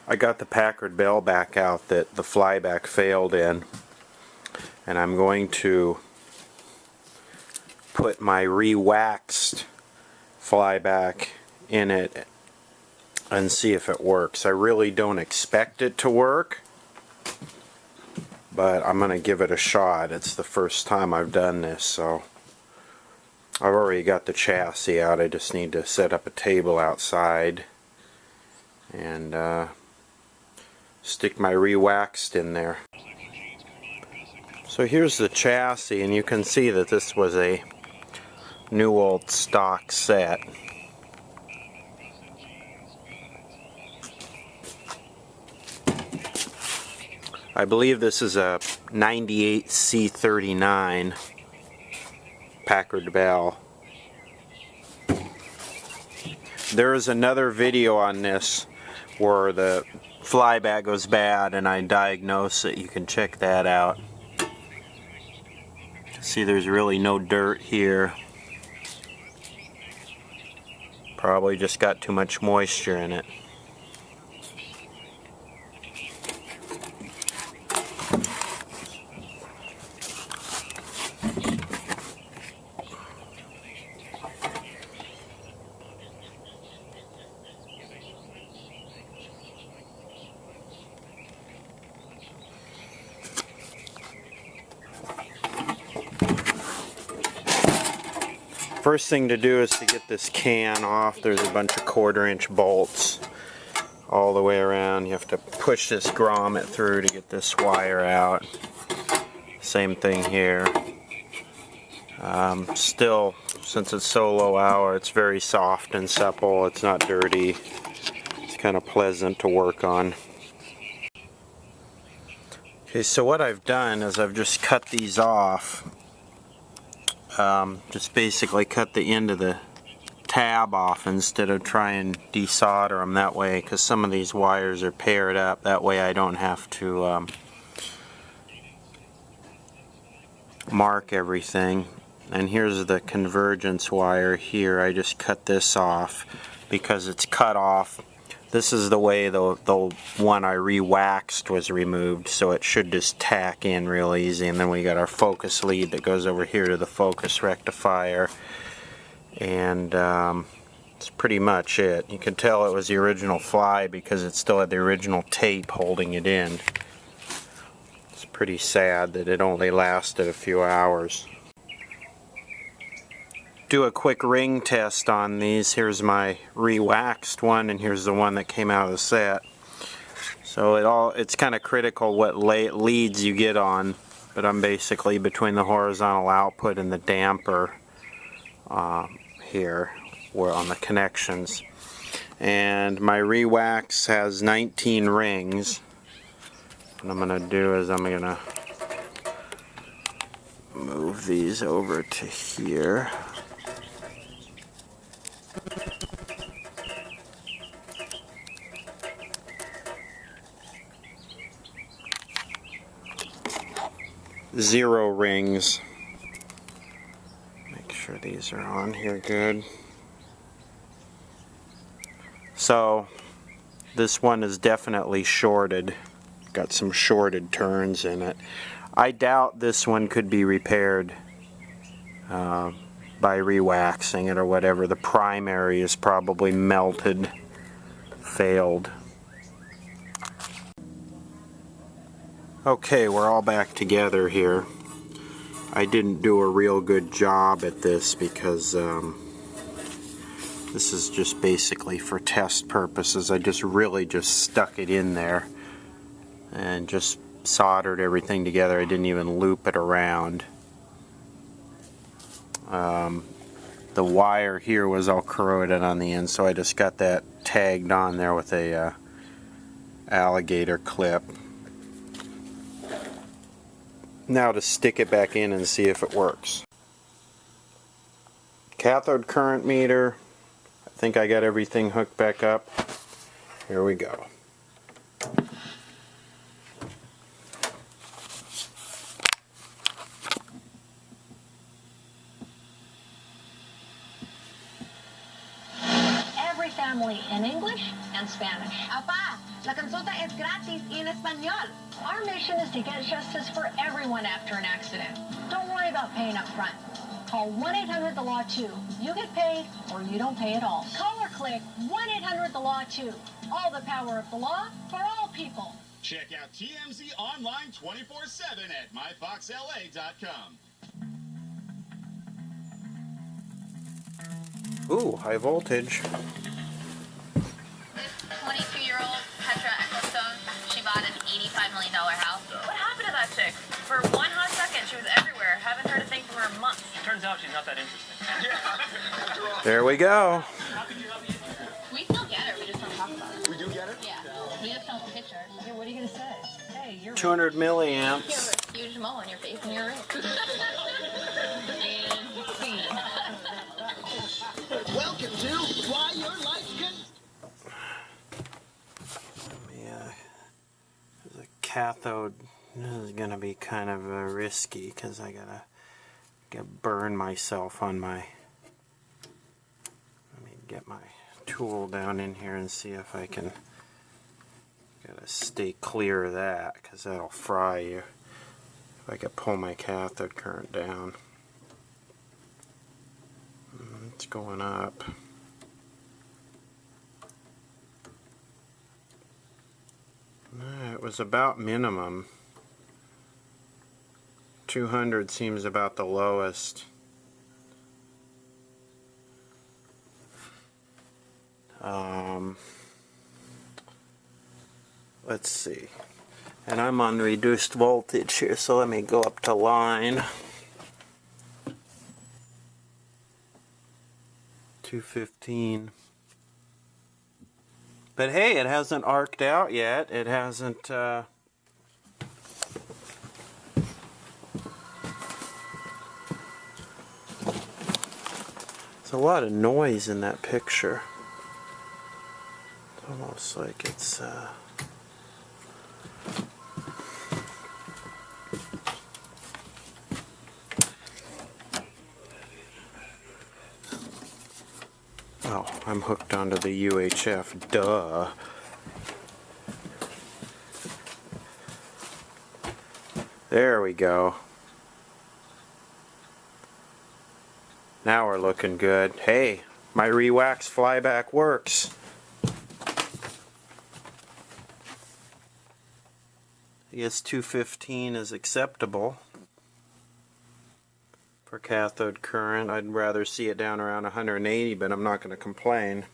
I got the Packard bell back out that the Flyback failed in, and I'm going to put my Rewaxed Flyback in it and see if it works. I really don't expect it to work, but I'm going to give it a shot. It's the first time I've done this, so I've already got the chassis out. I just need to set up a table outside and stick my Rewaxed in there. So here's the chassis, and you can see that this was a new old stock set. I believe this is a 98 C39 Packard bell. There is another video on this where the Flyback goes bad and I diagnose it. You can check that out. See, there's really no dirt here. Probably just got too much moisture in it. First thing to do is to get this can off. There's a bunch of 1/4-inch bolts all the way around. You have to push this grommet through to get this wire out. Same thing here. Still, since it's so low hour, it's very soft and supple. It's not dirty. It's kind of pleasant to work on. Okay, so what I've done is I've just cut these off. Just basically cut the end of the tab off instead of trying to desolder them that way, because some of these wires are paired up. That way I don't have to mark everything. And here's the convergence wire here. I just cut this off because it's cut off. This is the way the one I rewaxed was removed, so it should just tack in real easy. And then we got our focus lead that goes over here to the focus rectifier, and that's pretty much it. You can tell it was the original Fly because it still had the original tape holding it in. It's pretty sad that it only lasted a few hours. Do a quick ring test on these. Here's my Rewaxed one, and here's the one that came out of the set. So it's kind of critical what leads you get on, but I'm basically between the horizontal output and the damper here, where on the connections. And my Rewaxed has 19 rings. What I'm going to do is I'm going to move these over to here. Zero rings. Make sure these are on here good. So this one is definitely shorted. Got some shorted turns in it. I doubt this one could be repaired by rewaxing it or whatever. The primary is probably melted, failed. Okay, we're all back together here. I didn't do a real good job at this because this is just basically for test purposes. I really just stuck it in there and just soldered everything together. I didn't even loop it around. The wire here was all corroded on the end, so I just got that tagged on there with a alligator clip. Now to stick it back in and see if it works. Cathode current meter. I think I got everything hooked back up. Here we go. Every family in English and Spanish. Apá. La consulta es gratis y en español. Our mission is to get justice for everyone after an accident. Don't worry about paying up front. Call 1-800-THE-LAW-2. You get paid or you don't pay at all. Call or click 1-800-THE-LAW-2. All the power of the law for all people. Check out TMZ online 24/7 at myfoxla.com. Ooh, high voltage. This 22-year-old Petra Ecclestone, she bought an $85 million house. What happened to that chick? For one hot second, she was everywhere. Haven't heard a thing from her in months. Turns out she's not that interesting. There we go. We still get her, we just don't talk about it. We do get it? Yeah, we just don't pitch her. Yeah, what are you going to say? Hey, you're 200 You milliamps. have a huge mole on your face and you're rich. And scene. Welcome to Why Your Life Can... Yeah, the cathode is gonna be kind of risky because I gotta burn myself on my. Let me get my tool down in here and see if I can. Gotta stay clear of that because that'll fry you. If I could pull my cathode current down. It's going up. It was about minimum. 200 seems about the lowest. Let's see. And I'm on reduced voltage here, so let me go up to line. 215. But hey, it hasn't arced out yet. It hasn't. There's a lot of noise in that picture. It's almost like it's. Oh, I'm hooked onto the UHF, duh. There we go. Now we're looking good. Hey, my Rewaxed Flyback works. I guess 215 is acceptable for cathode current. I'd rather see it down around 180, but I'm not going to complain.